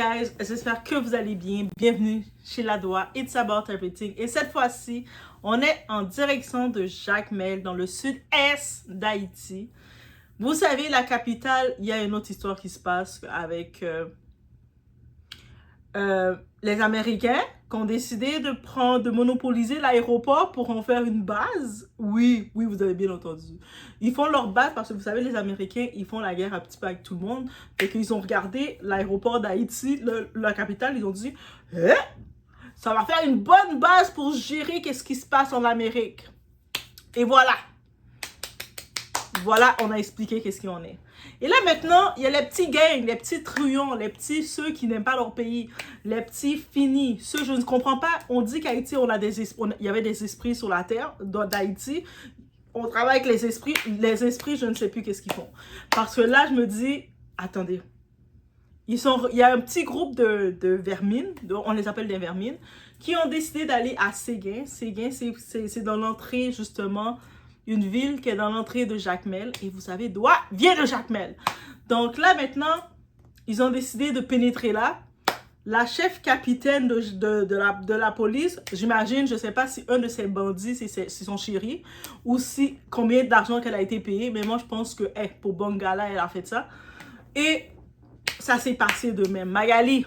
Guys, j'espère que vous allez bien. Bienvenue chez Ladoa, It's About Everything. Et cette fois-ci, on est en direction de Jacmel, dans le sud-est d'Haïti. Vous savez, la capitale, il y a une autre histoire qui se passe avec les Américains qui ont décidé de monopoliser l'aéroport pour en faire une base. Oui, vous avez bien entendu. Ils font leur base parce que vous savez, les Américains, ils font la guerre un petit peu avec tout le monde. Et qu'ils ont regardé l'aéroport d'Haïti, la capitale, ils ont dit « ça va faire une bonne base pour gérer qu'est-ce qui se passe en Amérique. » Et voilà. Voilà, on a expliqué qu'est-ce qu'il en est. Et là, maintenant, il y a les petits gangs, les petits truands, les petits, ceux qui n'aiment pas leur pays, les petits finis, ceux, je ne comprends pas, on dit qu'Haïti, il y avait des esprits sur la terre, d'Haïti, on travaille avec les esprits, je ne sais plus qu'est-ce qu'ils font. Parce que là, je me dis, attendez, il y a un petit groupe de vermines, on les appelle des vermines, qui ont décidé d'aller à Séguin. Séguin, c'est dans l'entrée, justement, une ville qui est dans l'entrée de Jacmel. Et vous savez, Doua vient de Jacmel. Donc là, maintenant, ils ont décidé de pénétrer là. La chef capitaine de la police, j'imagine, je ne sais pas si un de ces bandits, c'est son chéri, ou si combien d'argent qu'elle a été payée. Mais moi, je pense que pour Bangala, elle a fait ça. Et ça s'est passé de même. Magali,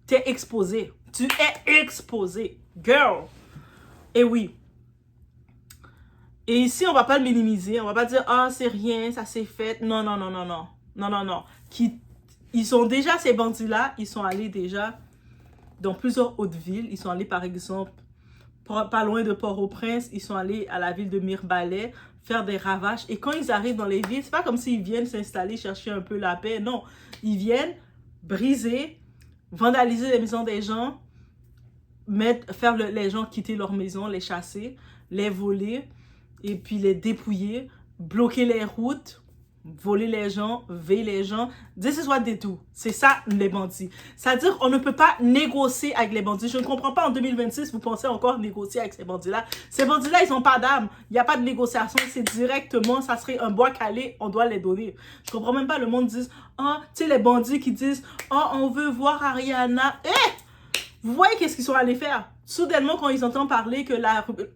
t'es exposée. Tu es exposée. Girl. Et oui. Et ici, on ne va pas le minimiser. On ne va pas dire, ah, c'est rien, ça s'est fait. Non. Ils sont déjà, ces bandits-là, ils sont allés déjà dans plusieurs autres villes. Ils sont allés, par exemple, pas loin de Port-au-Prince. Ils sont allés à la ville de Mirbalais faire des ravages. Et quand ils arrivent dans les villes, c'est pas comme s'ils viennent s'installer, chercher un peu la paix. Non, ils viennent briser, vandaliser les maisons des gens, faire les gens quitter leur maison, les chasser, les voler, et puis les dépouiller, bloquer les routes, voler les gens, veiller les gens. This is what they do. C'est ça, les bandits. C'est-à-dire, on ne peut pas négocier avec les bandits. Je ne comprends pas, en 2026, vous pensez encore négocier avec ces bandits-là. Ces bandits-là, ils n'ont pas d'âme. Il n'y a pas de négociation. C'est directement, ça serait un bois calé, on doit les donner. Je comprends même pas, le monde dit, ah, tu sais, les bandits qui disent, ah, on veut voir Ariana. Vous voyez qu'est-ce qu'ils sont allés faire? Soudainement, quand ils entendent parler que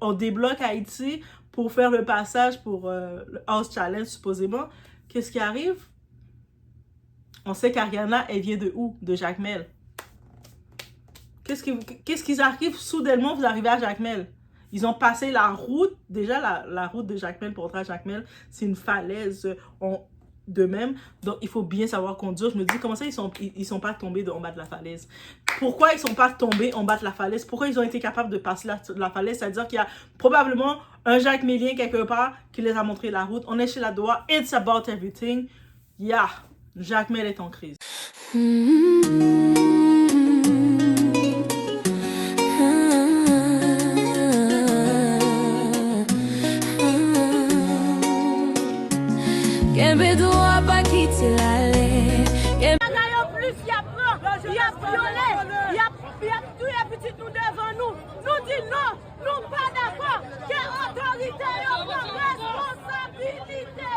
on débloque Haïti pour faire le passage pour le House Challenge, supposément, qu'est-ce qui arrive? On sait qu'Ariana, elle vient de où? De Jacmel. Qu'est-ce qu'ils arrivent? Soudainement, vous arrivez à Jacmel. Ils ont passé la route. Déjà, la route de Jacmel pour entrer à Jacmel, c'est une falaise de même. Donc, il faut bien savoir conduire. Je me dis, comment ça, ils sont pas tombés en bas de la falaise? Pourquoi ils sont pas tombés en bas de la falaise? Pourquoi ils ont été capables de passer la falaise? C'est-à-dire qu'il y a probablement un Jacmelien quelque part qui les a montré la route. On est chez Ladoa. It's about everything. Yeah, Jacmel est en crise. Il a violé, il a tué les petites nous devant nous. Nous dit non, nous pas d'accord. Quelle autorité prend responsabilité?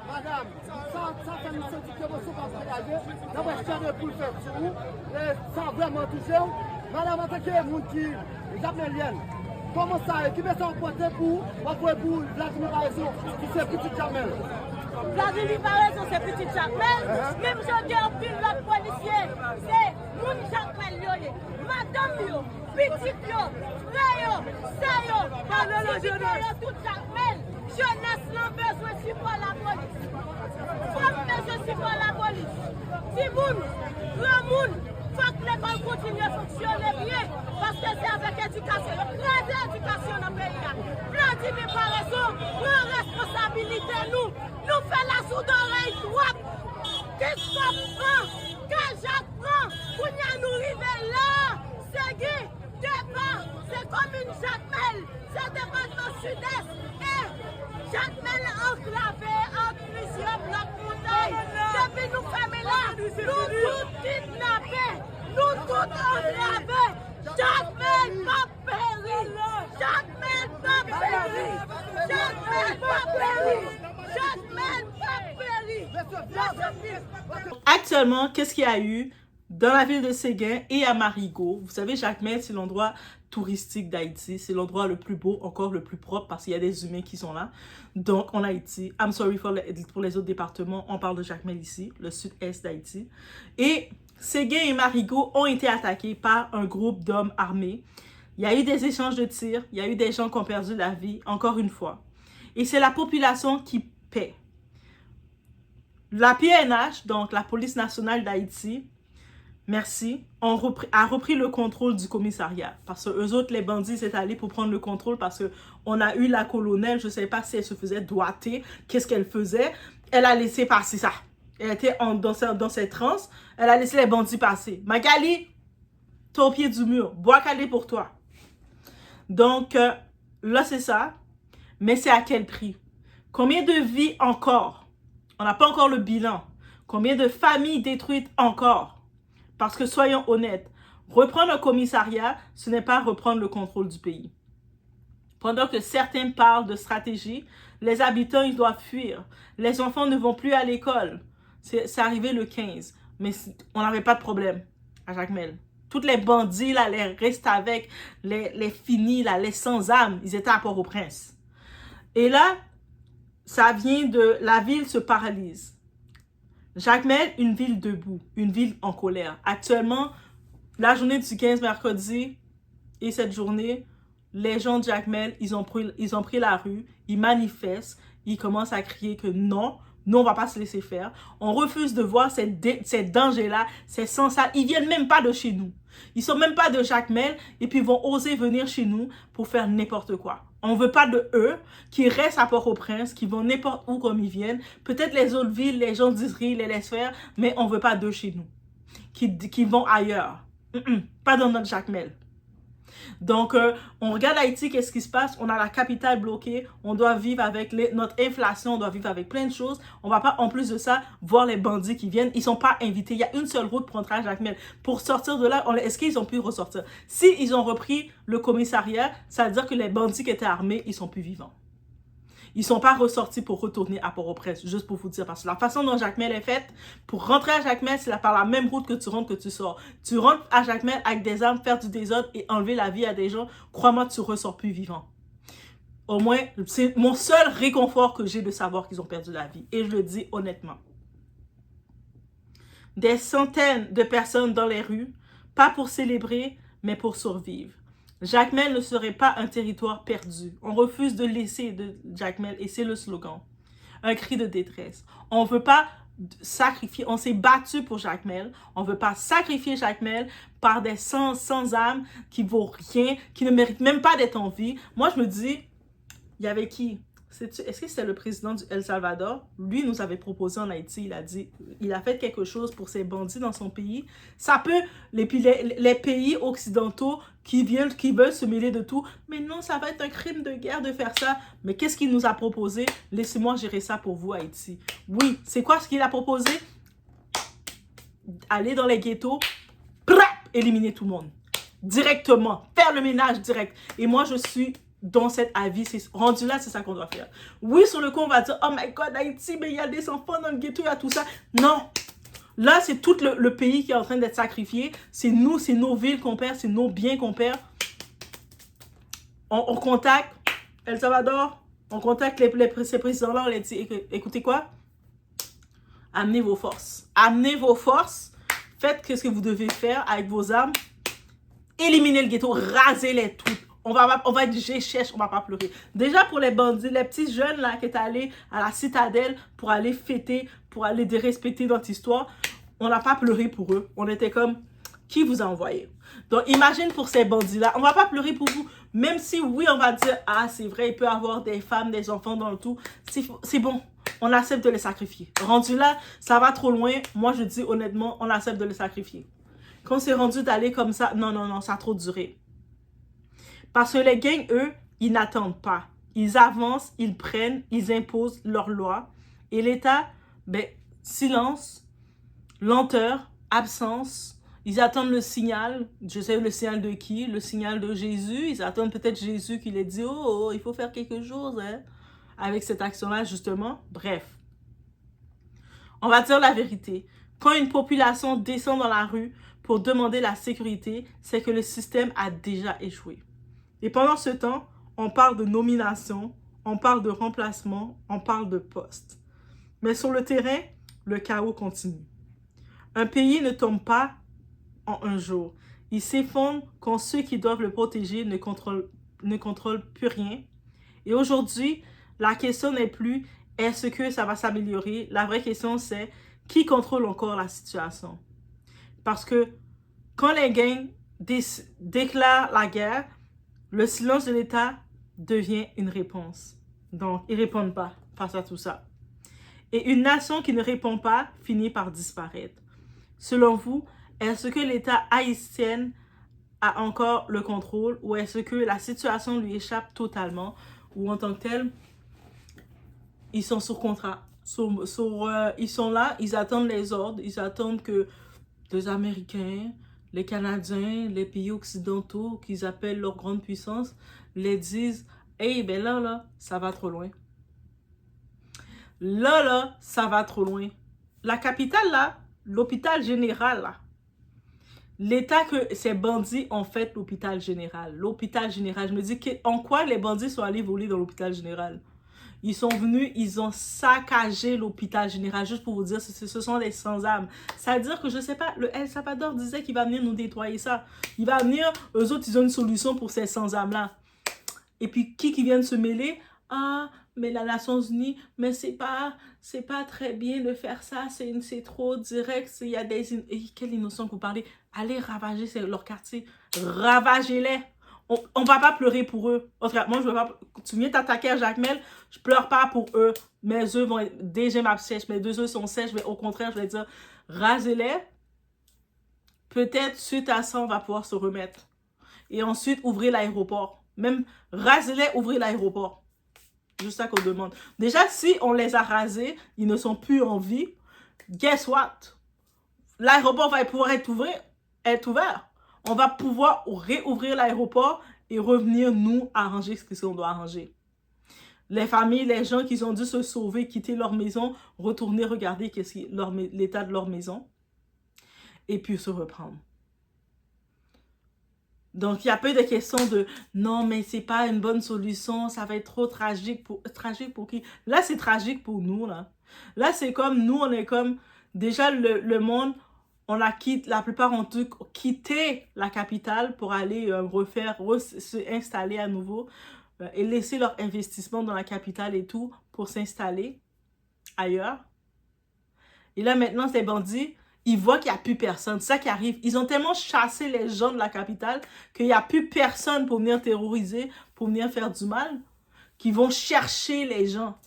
Madame, ça nous sentit que vous avez d'abord je pour le faire sur vous, sans vraiment toucher. Madame, en tant que monde qui Jacmelienne, comment ça, qui met ça en côté pour Vladimir Paraison, qui c'est petit Jacmel? Vladimir Paraison, c'est petit Jacmel. Même je dis en pile l'autre policier, c'est mon Jacmel Liolé. Madame yo, petit yo, frère yo, ça yo, tout Jacmel. Jeunesse n'a besoin de support la police. Femme besoin de support la police. Si moun, grand moun, faut que l'école continue à fonctionner bien. Parce que c'est avec éducation, grande éducation dans le pays. Vladimir Paraison, prend responsabilité nous. Nous faisons la sourde oreille droite. Qu'est-ce qu'on prend? Que j'apprends? Pour nous arriver là. C'est Guy, débat, c'est commune Jacmel. C'est département sud-est. Et Jacmel enclavé entre plusieurs blocs montagnes. Depuis nous fermer là, nous tout kidnappés. Nous tout enclavés. Jacmel pas péri. Jacmel pas péri. Jacmel pas péri. Jacmel pas péri. actuellement, qu'est-ce qu'il y a eu dans la ville de Séguin et à Marigot? Vous savez, Jacmel, c'est l'endroit touristique d'Haïti. C'est l'endroit le plus beau, encore le plus propre, parce qu'il y a des humains qui sont là. Donc, en Haïti, I'm sorry pour les autres départements, on parle de Jacmel ici, le sud-est d'Haïti. Et Séguin et Marigot ont été attaqués par un groupe d'hommes armés. Il y a eu des échanges de tirs, il y a eu des gens qui ont perdu la vie, encore une fois. Et c'est la population qui paie. La PNH, donc la Police nationale d'Haïti, merci, a repris le contrôle du commissariat. Parce que eux autres, les bandits, s'étaient allés pour prendre le contrôle parce qu'on a eu la colonelle, je ne sais pas si elle se faisait doigter, qu'est-ce qu'elle faisait. Elle a laissé passer ça. Elle était dans cette transe, elle a laissé les bandits passer. Magali, t'es au pied du mur, bois calé pour toi. Donc, là, c'est ça. Mais c'est à quel prix? Combien de vies encore? On n'a pas encore le bilan. Combien de familles détruites encore? Parce que soyons honnêtes, reprendre un commissariat, ce n'est pas reprendre le contrôle du pays. Pendant que certains parlent de stratégie, les habitants, ils doivent fuir. Les enfants ne vont plus à l'école. C'est arrivé le 15, mais on n'avait pas de problème à Jacmel. Tous les bandits, là, les restes avec, les finis, là, les sans âme, ils étaient à Port-au-Prince. Et là, ça vient de... La ville se paralyse. Jacmel, une ville debout, une ville en colère. Actuellement, la journée du 15 mercredi et cette journée, les gens de Jacmel, ils ont pris la rue, ils manifestent, ils commencent à crier que non, nous, on ne va pas se laisser faire. On refuse de voir ces dangers-là, ces sens-là. Ils ne viennent même pas de chez nous. Ils ne sont même pas de Jacmel et puis ils vont oser venir chez nous pour faire n'importe quoi. On ne veut pas de eux qui restent à Port-au-Prince, qui vont n'importe où comme ils viennent. Peut-être les autres villes, les gens d'Israël les laissent faire, mais on ne veut pas d'eux chez nous, qui vont ailleurs. Pas dans notre Jacmel. Donc, on regarde Haïti, qu'est-ce qui se passe? On a la capitale bloquée, on doit vivre avec notre inflation, on doit vivre avec plein de choses. On ne va pas, en plus de ça, voir les bandits qui viennent. Ils ne sont pas invités. Il y a une seule route pour entrer à Jacmel. Pour sortir de là, est-ce qu'ils ont pu ressortir? Si ils ont repris le commissariat, ça veut dire que les bandits qui étaient armés, ils ne sont plus vivants. Ils ne sont pas ressortis pour retourner à Port-au-Prince, juste pour vous dire. Parce que la façon dont Jacmel est faite, pour rentrer à Jacmel, c'est par la même route que tu rentres, que tu sors. Tu rentres à Jacmel avec des armes, faire du désordre et enlever la vie à des gens. Crois-moi, tu ne ressors plus vivant. Au moins, c'est mon seul réconfort que j'ai de savoir qu'ils ont perdu la vie. Et je le dis honnêtement. Des centaines de personnes dans les rues, pas pour célébrer, mais pour survivre. Jacmel ne serait pas un territoire perdu. On refuse de laisser de Jacmel et c'est le slogan. Un cri de détresse. On ne veut pas sacrifier, on s'est battu pour Jacmel. On ne veut pas sacrifier Jacmel par des sans âme qui ne vaut rien, qui ne méritent même pas d'être en vie. Moi, je me dis, il y avait qui? Est-ce que c'était le président du El Salvador? Lui nous avait proposé en Haïti, il a dit, il a fait quelque chose pour ces bandits dans son pays. Ça peut, les pays occidentaux qui veulent se mêler de tout, mais non, ça va être un crime de guerre de faire ça. Mais qu'est-ce qu'il nous a proposé? Laissez-moi gérer ça pour vous, Haïti. Oui, c'est quoi ce qu'il a proposé? Aller dans les ghettos, éliminer tout le monde. Directement, faire le ménage direct. Et moi, je suis dans cet avis, rendu là, c'est ça qu'on doit faire. Oui, sur le coup, on va dire, oh my God, Haïti, mais il y a des enfants dans le ghetto, il y a tout ça. Non. Là, c'est tout le pays qui est en train d'être sacrifié. C'est nous, c'est nos villes qu'on perd, c'est nos biens qu'on perd. On contacte El Salvador, on contacte ces présidents-là, on les dit, écoutez quoi? Amenez vos forces. Amenez vos forces. Faites ce que vous devez faire avec vos armes. Éliminez le ghetto, rasez-les toutes. On va être géchèche, on va pas pleurer. Déjà pour les bandits, les petits jeunes là qui étaient allés à la citadelle pour aller fêter, pour aller dérespecter notre histoire, on n'a pas pleuré pour eux. On était comme, qui vous a envoyé? Donc imagine pour ces bandits là, on va pas pleurer pour vous. Même si oui, on va dire, ah c'est vrai, il peut y avoir des femmes, des enfants dans le tout. C'est bon, on accepte de les sacrifier. Rendu là, ça va trop loin. Moi je dis honnêtement, on accepte de les sacrifier. Quand c'est rendu d'aller comme ça, non, ça a trop duré. Parce que les gangs, eux, ils n'attendent pas. Ils avancent, ils prennent, ils imposent leurs lois. Et l'État, ben, silence, lenteur, absence. Ils attendent le signal. Je sais le signal de qui? Le signal de Jésus. Ils attendent peut-être Jésus qui les dit, oh, il faut faire quelque chose, hein, avec cette action-là, justement. Bref. On va dire la vérité. Quand une population descend dans la rue pour demander la sécurité, c'est que le système a déjà échoué. Et pendant ce temps, on parle de nomination, on parle de remplacement, on parle de poste. Mais sur le terrain, le chaos continue. Un pays ne tombe pas en un jour. Il s'effondre quand ceux qui doivent le protéger ne contrôlent plus rien. Et aujourd'hui, la question n'est plus est-ce que ça va s'améliorer? La vraie question c'est qui contrôle encore la situation? Parce que quand les gangs déclarent la guerre, le silence de l'État devient une réponse. Donc, ils ne répondent pas face à tout ça. Et une nation qui ne répond pas finit par disparaître. Selon vous, est-ce que l'État haïtien a encore le contrôle ou est-ce que la situation lui échappe totalement ou en tant que tel, ils sont sous contrat. Ils sont là, ils attendent les ordres, ils attendent que les Américains, les Canadiens, les pays occidentaux qu'ils appellent leur grande puissance, les disent « Hey, ben là, ça va trop loin. » Là, ça va trop loin. La capitale, là, l'hôpital général, là, l'État que ces bandits ont fait l'hôpital général. L'hôpital général, je me dis en quoi les bandits sont allés voler dans l'hôpital général? Ils sont venus, ils ont saccagé l'hôpital général. Juste pour vous dire, ce sont des sans-âme. Ça veut dire que, je sais pas, le El Salvador disait qu'il va venir nous nettoyer ça. Il va venir, eux autres, ils ont une solution pour ces sans-âmes-là. Et puis, qui viennent se mêler? Ah, mais la Nations Unies, mais c'est pas très bien de faire ça, c'est trop direct, il y a des... Quel innocent que vous parlez? Allez ravager leur quartier, ravagez-les. On va pas pleurer pour eux. En tout cas, moi, je veux pas... Tu viens t'attaquer à Jacmel, je pleure pas pour eux. Mes œufs vont être... Déjà, ma sèche, mes 2 œufs sont sèches, mais au contraire, je vais dire, rasez-les. Peut-être, suite à ça, on va pouvoir se remettre. Et ensuite, ouvrez l'aéroport. Même, rasez-les, ouvrez l'aéroport. Juste ça qu'on demande. Déjà, si on les a rasés, ils ne sont plus en vie. Guess what? L'aéroport va pouvoir être ouvert. On va pouvoir réouvrir l'aéroport et revenir nous arranger ce qu'on doit arranger. Les familles, les gens qui ont dû se sauver, quitter leur maison, retourner regarder l'état de leur maison et puis se reprendre. Donc, il n'y a pas eu de question de « Non, mais c'est pas une bonne solution, ça va être trop tragique. » Tragique pour qui? Là, c'est tragique pour nous, là. Là, c'est comme, nous, on est comme... Déjà, le monde, la plupart ont quitté la capitale pour aller se installer à nouveau et laisser leur investissement dans la capitale et tout pour s'installer ailleurs. Et là, maintenant, ces bandits... Ils voient qu'il n'y a plus personne. C'est ça qui arrive. Ils ont tellement chassé les gens de la capitale qu'il n'y a plus personne pour venir terroriser, pour venir faire du mal, qu'ils vont chercher les gens.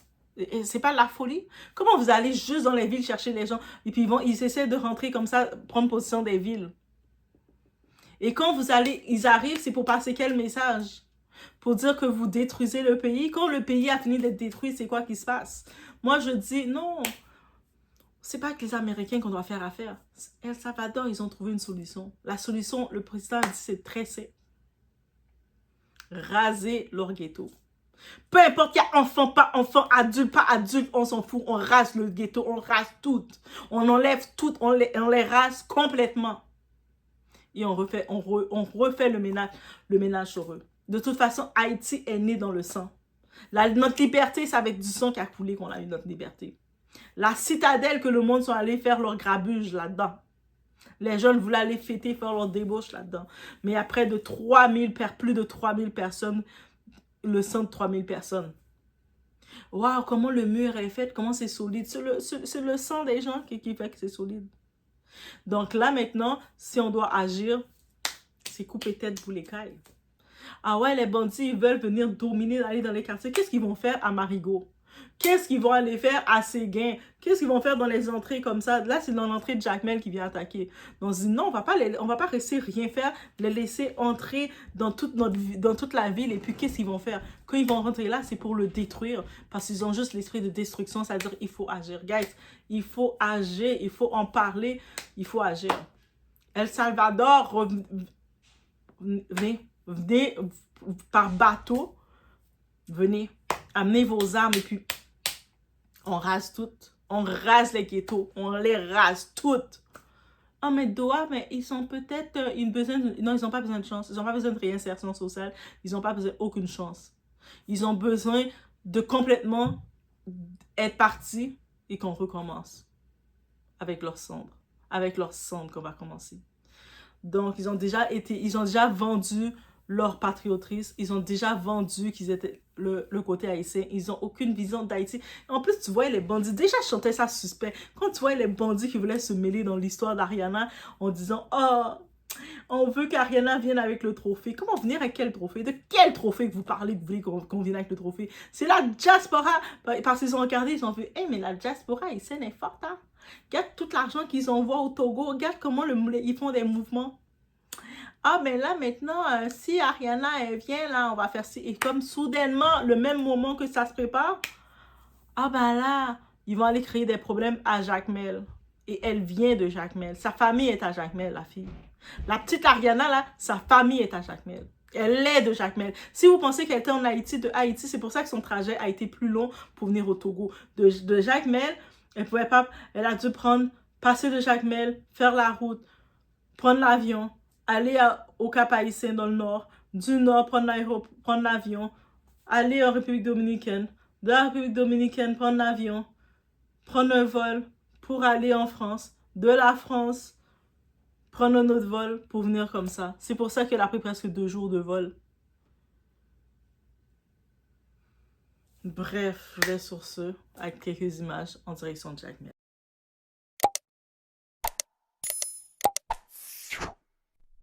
C'est pas la folie? Comment vous allez juste dans les villes chercher les gens et puis ils essaient de rentrer comme ça, prendre possession des villes? Et quand ils arrivent, c'est pour passer quel message? Pour dire que vous détruisez le pays. Quand le pays a fini d'être détruit, c'est quoi qui se passe? Moi, je dis non. C'est pas avec les Américains qu'on doit faire affaire. El Salvador, ils ont trouvé une solution. La solution, le président a dit, c'est très simple. Raser leur ghetto. Peu importe qu'il y a enfant, pas adulte, on s'en fout. On rase le ghetto, on rase tout. On enlève tout, on les rase complètement. Et on refait le ménage sur eux. De toute façon, Haïti est né dans le sang. Notre liberté, c'est avec du sang qui a coulé qu'on a eu notre liberté. La citadelle que le monde sont allés faire leur grabuge là-dedans. Les jeunes voulaient aller fêter, faire leur débauche là-dedans. Mais après plus de 3000 personnes, le sang de 3000 personnes. Waouh, comment le mur est fait, comment c'est solide. C'est le sang des gens qui fait que c'est solide. Donc là maintenant, si on doit agir, c'est couper tête pour les cailles. Ah ouais, les bandits, ils veulent venir dominer, aller dans les quartiers. Qu'est-ce qu'ils vont faire à Marigot? Qu'est-ce qu'ils vont aller faire à Séguin? Qu'est-ce qu'ils vont faire dans les entrées comme ça? Là, c'est dans l'entrée de Jacmel qui vient attaquer. Donc, non, on va pas rester rien faire, les laisser entrer dans toute la ville. Et puis, qu'est-ce qu'ils vont faire? Quand ils vont rentrer là, c'est pour le détruire. Parce qu'ils ont juste l'esprit de destruction. C'est-à-dire, il faut agir. Guys, il faut agir. Il faut en parler. Il faut agir. El Salvador, venez par bateau. Venez, amenez vos armes et puis on rase tout. On rase les ghettos. On les rase toutes. Ah, mais Doha, mais ils ont peut-être non, ils n'ont pas besoin de chance. Ils n'ont pas besoin de réinsertion sociale. Ils n'ont pas besoin d'aucune chance. Ils ont besoin de complètement être partis et qu'on recommence avec leur cendre. Avec leur cendre qu'on va commencer. Donc, ils ont déjà vendu leur patriotisme. Ils ont déjà vendu qu'ils étaient le côté haïtien. Ils n'ont aucune vision d'Haïti. En plus, tu vois, les bandits, déjà, je chantais ça suspect. Quand tu vois les bandits qui voulaient se mêler dans l'histoire d'Ariana en disant « Oh, on veut qu'Ariana vienne avec le trophée. » Comment venir avec quel trophée? De quel trophée que vous parlez que vous voulez qu'on vienne avec le trophée? C'est la diaspora. Parce qu'ils ont regardé, ils ont vu « Hey, mais la diaspora haïtienne est forte, hein? Regarde tout l'argent qu'ils envoient au Togo. Regarde comment ils font des mouvements. » Ah, mais là, maintenant, si Ariana, elle vient, là, on va faire ci. Et comme soudainement, le même moment que ça se prépare, ah ben là, ils vont aller créer des problèmes à Jacmel. Et elle vient de Jacmel. Sa famille est à Jacmel, la fille. La petite Ariana, là, sa famille est à Jacmel. Elle est de Jacmel. Si vous pensez qu'elle était en Haïti, de Haïti, c'est pour ça que son trajet a été plus long pour venir au Togo. De Jacmel, elle a dû passer de Jacmel, faire la route, prendre l'avion, aller au Cap-Haïtien dans le nord, du nord prendre l'avion, aller en République Dominicaine, de la République Dominicaine prendre l'avion, prendre un vol pour aller en France, de la France prendre un autre vol pour venir comme ça. C'est pour ça qu'elle a pris presque 2 jours de vol. Bref, je vais sur ce avec quelques images en direction de Jacmel.